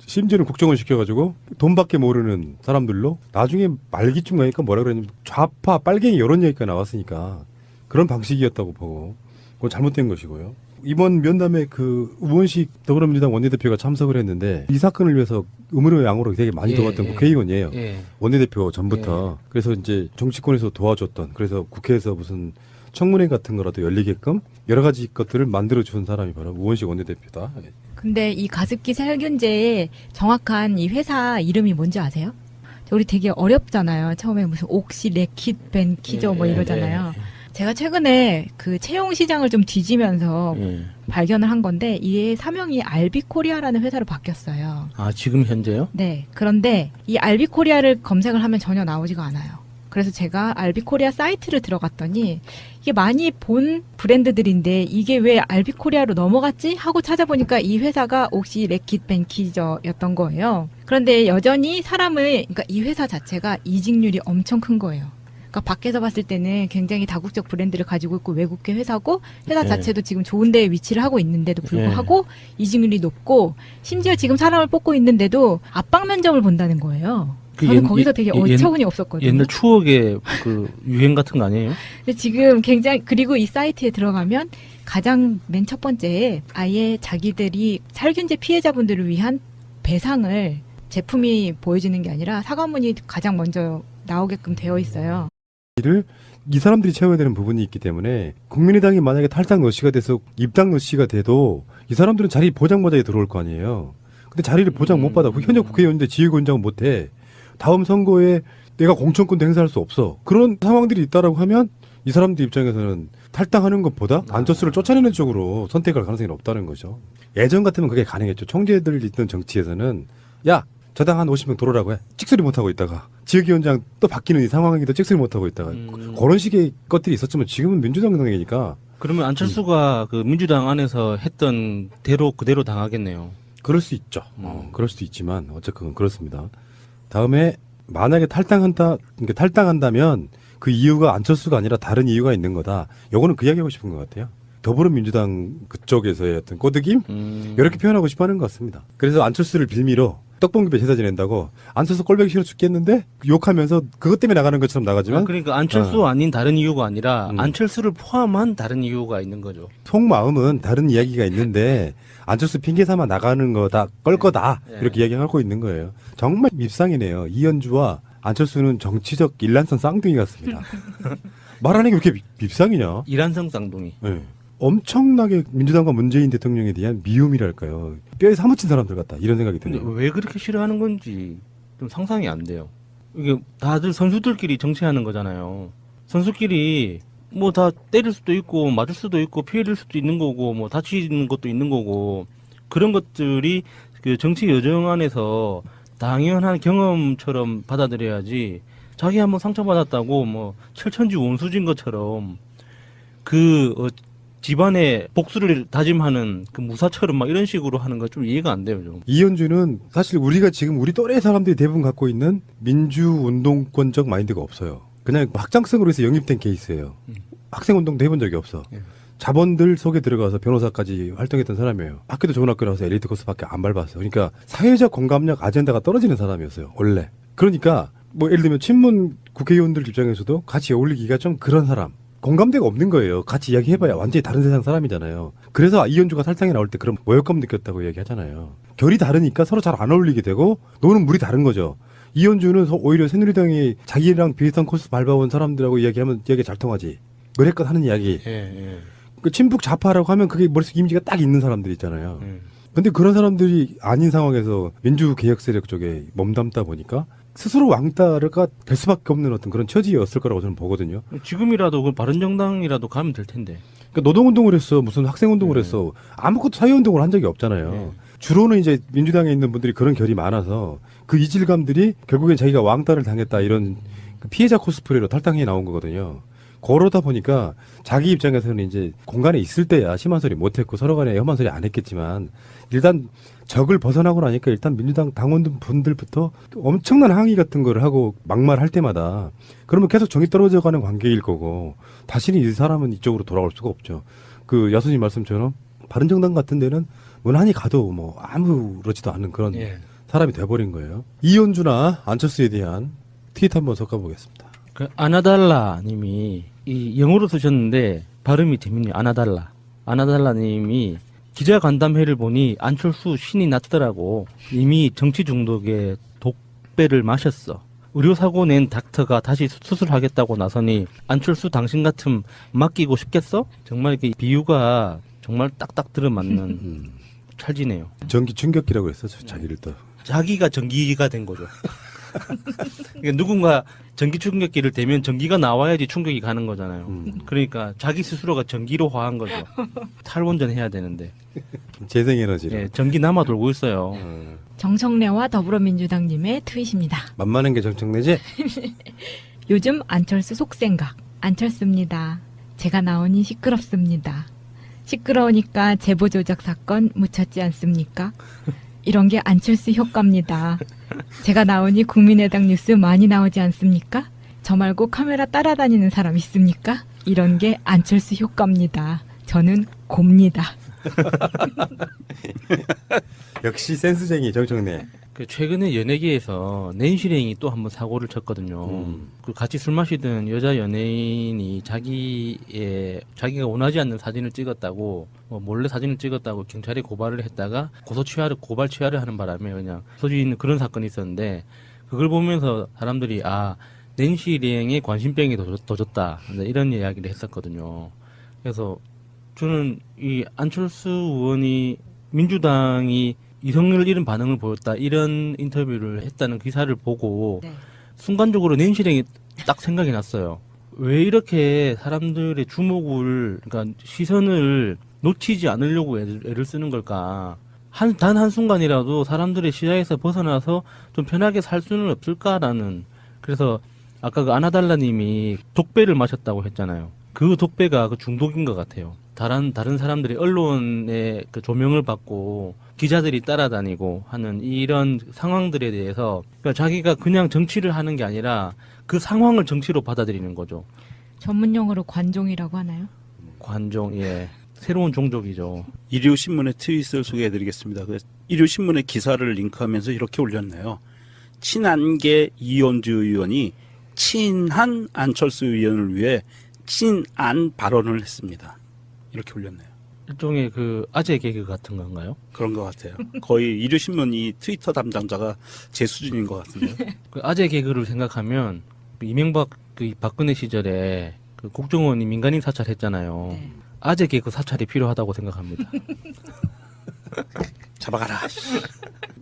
S1: 심지어는 국정원 시켜가지고 돈밖에 모르는 사람들로 나중에 말기쯤 가니까 뭐라 그랬냐면 좌파 빨갱이 이런 얘기가 나왔으니까 그런 방식이었다고 보고 그건 잘못된 것이고요. 이번 면담에 그 우원식 더불어민주당 원내대표가 참석을 했는데 이 사건을 위해서 음으로 양으로 되게 많이
S2: 예,
S1: 도왔던
S2: 예.
S1: 국회의원이에요.
S2: 예.
S1: 원내대표 전부터. 그래서 이제 정치권에서 도와줬던 그래서 국회에서 무슨 청문회 같은 거라도 열리게끔 여러 가지 것들을 만들어준 사람이 바로 우원식 원내대표다.
S3: 근데 이 가습기 살균제의 정확한 이 회사 이름이 뭔지 아세요? 우리 되게 어렵잖아요. 처음에 무슨 옥시, 레킷, 벤키저 뭐
S2: 예,
S3: 이러잖아요.
S2: 예,
S3: 제가 최근에 그 채용 시장을 좀 뒤지면서
S2: 예.
S3: 발견을 한 건데 이게 사명이 알비코리아라는 회사로 바뀌었어요.
S2: 아, 지금 현재요?
S3: 네. 그런데 이 알비코리아를 검색을 하면 전혀 나오지가 않아요. 그래서 제가 알비코리아 사이트를 들어갔더니 이게 많이 본 브랜드들인데 이게 왜 알비코리아로 넘어갔지? 하고 찾아보니까 이 회사가 옥시, 레킷, 벤키저였던 거예요. 그런데 여전히 그러니까 이 회사 자체가 이직률이 엄청 큰 거예요. 그러니까 밖에서 봤을 때는 굉장히 다국적 브랜드를 가지고 있고 외국계 회사고 회사
S2: 네.
S3: 자체도 지금 좋은 데에 위치를 하고 있는데도 불구하고 이직률이 높고 심지어 지금 사람을 뽑고 있는데도 압박 면접을 본다는 거예요.
S2: 그
S3: 저는
S2: 옛-
S3: 거기서 되게
S2: 옛-
S3: 어처구니 없었거든요.
S2: 옛날 추억의 그 유행 같은 거 아니에요?
S3: 근데 지금 굉장히 그리고 이 사이트에 들어가면 가장 맨 첫 번째에 아예 자기들이 살균제 피해자분들을 위한 배상을 제품이 보여지는 게 아니라 사과문이 가장 먼저 나오게끔 되어 있어요.
S1: 이 사람들이 채워야 되는 부분이 있기 때문에 국민의당이 만약에 탈당 노시가 돼서 입당 노시가 돼도 이 사람들은 자리 보장받아야 들어올 거 아니에요. 근데 자리를 보장 못 받아. 현역 국회의원인데 지휘권장은 못 해. 다음 선거에 내가 공천권도 행사할 수 없어. 그런 상황들이 있다라고 하면 이 사람들 입장에서는 탈당하는 것보다 안철수를 쫓아내는 쪽으로 선택할 가능성이 높다는 거죠. 예전 같으면 그게 가능했죠. 총재들 있던 정치에서는 야, 저당 한 50명 들어오라고 해. 찍소리 못하고 있다가 지역위원장 또 바뀌는 이 상황에도 찍소리 못하고 있다가 그런 식의 것들이 있었지만 지금은 민주당 당이니까
S2: 그러면 안철수가 그 민주당 안에서 했던 대로 그대로 당하겠네요.
S1: 그럴 수 있죠. 그럴 수도 있지만 어쨌건 그렇습니다. 다음에 만약에 탈당한다면 그 이유가 안철수가 아니라 다른 이유가 있는 거다. 요거는 그 이야기하고 싶은 것 같아요. 더불어민주당 그쪽에서의 어떤 꼬드김 이렇게 표현하고 싶어하는 것 같습니다. 그래서 안철수를 빌미로 떡볶이배 제사 지낸다고 안철수 꼴보기 싫어 죽겠는데 욕하면서 그것 때문에 나가는 것처럼 나가지만
S2: 그러니까 안철수 아닌 다른 이유가 아니라
S1: 음.
S2: 안철수를 포함한 다른 이유가 있는 거죠.
S1: 속마음은 다른 이야기가 있는데 안철수 핑계 삼아 나가는 거다 걸 거다 이렇게 이야기하고 있는 거예요. 정말 밉상이네요. 이현주와 안철수는 정치적 일란성 쌍둥이 같습니다. 말하는 게 왜 이렇게 밉상이냐?
S2: 이란성 쌍둥이.
S1: 네. 엄청나게 민주당과 문재인 대통령에 대한 미움이랄까요. 뼈에 사무친 사람들 같다 이런 생각이
S2: 근데
S1: 드네요.
S2: 왜 그렇게 싫어하는 건지 좀 상상이 안 돼요. 이게 다들 선수들끼리 정치하는 거잖아요. 선수끼리 뭐 다 때릴 수도 있고 맞을 수도 있고 피해를 수도 있는 거고 뭐 다치는 것도 있는 거고 그런 것들이 그 정치 여정 안에서 당연한 경험처럼 받아들여야지 자기 한번 상처받았다고 뭐 철천지 원수진 것처럼 집안의 복수를 다짐하는 그 무사처럼 막 이런 식으로 하는 거 좀 이해가 안 돼요, 좀.
S1: 이현주는 사실 우리가 지금 우리 또래 사람들이 대부분 갖고 있는 민주운동권적 마인드가 없어요. 그냥 확장성으로 해서 영입된 케이스예요. 학생운동도 해본 적이 없어.
S2: 예.
S1: 자본들 속에 들어가서 변호사까지 활동했던 사람이에요. 학교도 좋은 학교 나와서 엘리트 코스밖에 안 밟았어요. 그러니까 사회적 공감력 아젠다가 떨어지는 사람이었어요. 원래. 그러니까 뭐 예를 들면 친문 국회의원들 입장에서도 같이 어울리기가 좀 그런 사람. 공감대가 없는 거예요. 같이 이야기해봐야 완전히 다른 세상 사람이잖아요. 그래서 이현주가 탈당에 나올 때 그런 모욕감 느꼈다고 이야기하잖아요. 결이 다르니까 서로 잘 안 어울리게 되고 노는 물이 다른 거죠. 이현주는 오히려 새누리당이 자기랑 비슷한 코스 밟아온 사람들하고 이야기하면 이야기 잘 통하지. 머리껏 하는 이야기.
S2: 예.
S1: 그 친북 좌파라고 하면 그게 머릿속 이미지가 딱 있는 사람들 있잖아요.
S2: 예.
S1: 근데 그런 사람들이 아닌 상황에서 민주개혁 세력 쪽에 몸담다 보니까 스스로 왕따가 될 수밖에 없는 어떤 그런 처지였을 거라고 저는 보거든요.
S2: 지금이라도 그 바른정당이라도 가면 될 텐데.
S1: 그러니까 노동운동을 했어, 무슨 학생운동을 했어, 아무것도 사회운동을 한 적이 없잖아요. 주로는 이제 민주당에 있는 분들이 그런 결이 많아서 그 이질감들이 결국엔 자기가 왕따를 당했다 이런 그 피해자 코스프레로 탈당해 나온 거거든요. 그러다 보니까 자기 입장에서는 이제 공간에 있을 때야 심한 소리 못했고 서로 간에 험한 소리 안 했겠지만 일단 적을 벗어나고 나니까 일단 민주당 당원분들부터 엄청난 항의 같은 거를 하고 막말할 때마다 그러면 계속 정이 떨어져 가는 관계일 거고 다시는 이 사람은 이쪽으로 돌아올 수가 없죠. 그 야수님 말씀처럼 바른정당 같은 데는 무난히 가도 뭐 아무렇지도 않은 그런 사람이 돼버린 거예요. 이현주나 안철수에 대한 트윗 한번 섞어보겠습니다.
S2: 그 아나달라 님이 이 영어로 쓰셨는데 발음이 재밌네요. 아나달라. 아나달라 님이 기자간담회를 보니 안철수 신이 났더라고. 이미 정치 중독에 독배를 마셨어. 의료사고 낸 닥터가 다시 수술하겠다고 나서니 안철수 당신 같음 맡기고 싶겠어? 정말 이렇게 비유가 정말 딱딱 들어맞는 찰지네요.
S1: 전기 충격기라고 했어, 자기를 또.
S2: 자기가 전기가 된 거죠. 그러니까 누군가 전기 충격기를 대면 전기가 나와야지 충격이 가는 거잖아요. 그러니까 자기 스스로가 전기로 화한 거죠. 탈원전 해야 되는데.
S1: 재생에너지로.
S2: 예, 전기 남아 돌고 있어요.
S3: 정청래와 더불어민주당님의 트윗입니다.
S1: 만만한 게 정청래지?
S3: 요즘 안철수 속생각. 안철수입니다. 제가 나오니 시끄럽습니다. 시끄러우니까 제보 조작 사건 묻혔지 않습니까? 이런 게 안철수 효과입니다. 제가 나오니 국민의당 뉴스 많이 나오지 않습니까? 저 말고 카메라 따라다니는 사람 있습니까? 이런 게 안철수 효과입니다. 저는 곱니다.
S1: 역시 센스쟁이 정청래.
S2: 그 최근에 연예계에서 낸시랭이 또 한번 사고를 쳤거든요. 그 같이 술 마시던 여자 연예인이 자기가 원하지 않는 사진을 찍었다고 몰래 사진을 찍었다고 경찰에 고발을 했다가 고발 취하를 하는 바람에 그냥 소지 있는 그런 사건이 있었는데 그걸 보면서 사람들이 낸시랭의 관심병이 더 졌다 이런 이야기를 했었거든요. 그래서 저는 이 안철수 의원이 민주당이 이성을 잃은 반응을 보였다 이런 인터뷰를 했다는 기사를 보고 순간적으로 낸시랭이 딱 생각이 났어요. 왜 이렇게 사람들의 주목을 그러니까 시선을 놓치지 않으려고 애를 쓰는 걸까? 단 한순간이라도 사람들의 시야에서 벗어나서 좀 편하게 살 수는 없을까라는. 그래서 아까 그 아나달라님이 독배를 마셨다고 했잖아요. 그 독배가 그 중독인 것 같아요. 다른 사람들이 언론의 그 조명을 받고 기자들이 따라다니고 하는 이런 상황들에 대해서 그러니까 자기가 그냥 정치를 하는 게 아니라 그 상황을 정치로 받아들이는 거죠.
S3: 전문 용어로 관종이라고 하나요?
S2: 관종, 예. 새로운 종족이죠.
S4: 일요신문의 트윗을 소개해드리겠습니다. 일요신문의 기사를 링크하면서 이렇게 올렸네요. 친한계 이현주 의원이 친한 안철수 의원을 위해 친안 발언을 했습니다. 이렇게 올렸네요.
S2: 일종의 그 아재 개그 같은 건가요?
S4: 그런 것 같아요. 거의 일요신문 이 트위터 담당자가 제 수준인 것 같은데요.
S2: 그 아재 개그를 생각하면 그 이명박 그 박근혜 시절에 그 국정원이 민간인 사찰했잖아요. 아재 개그 사찰이 필요하다고 생각합니다.
S4: 잡아가라.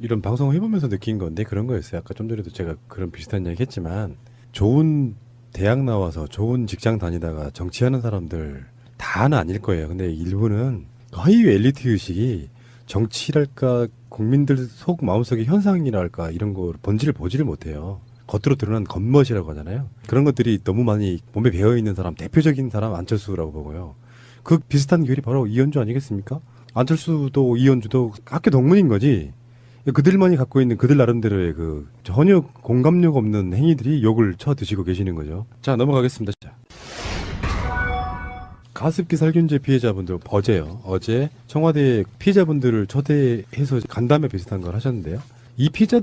S1: 이런 방송을 해보면서 느낀 건데 그런 거였어요. 아까 좀 전에도 제가 그런 비슷한 이야기 했지만 좋은 대학 나와서 좋은 직장 다니다가 정치하는 사람들 다는 아닐 거예요. 근데 일부는 거의 엘리트 의식이 정치랄까 국민들 속 마음속의 현상이랄까 이런 거 본질을 보지를 못해요. 겉으로 드러난 겉멋이라고 하잖아요. 그런 것들이 너무 많이 몸에 배어있는 사람, 대표적인 사람 안철수라고 보고요. 그 비슷한 결이 바로 이현주 아니겠습니까? 안철수도 이현주도 학교 동문인 거지. 그들만이 갖고 있는 그들 나름대로의 그 전혀 공감력 없는 행위들이 욕을 쳐 드시고 계시는 거죠. 자, 넘어가겠습니다. 자. 가습기 살균제 피해자분들 어제 청와대 피해자분들을 초대해서 간담회 비슷한 걸 하셨는데요. 이 피해자들